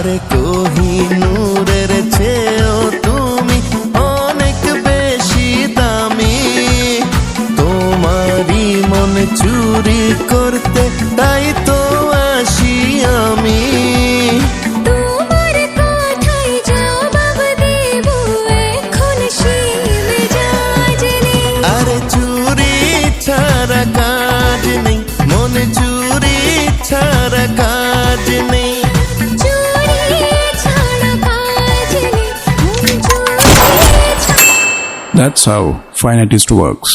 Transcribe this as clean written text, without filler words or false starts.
আরে কোহিনূরের চেয়েও তুমি অনেক বেশি দামি। তোমারই মন চুরি করতে তাই তো আসি আমি। তোমার কথাই জবাব দেব এখন শিবে জাজনি। আরে চুরি ছাড়া কাজ নেই, মন চুরি ছাড়া কাজ নেই। চুরি ছাড়া কাজ নেই, মন চুরি ছাড়া। That's how Fine Artist works.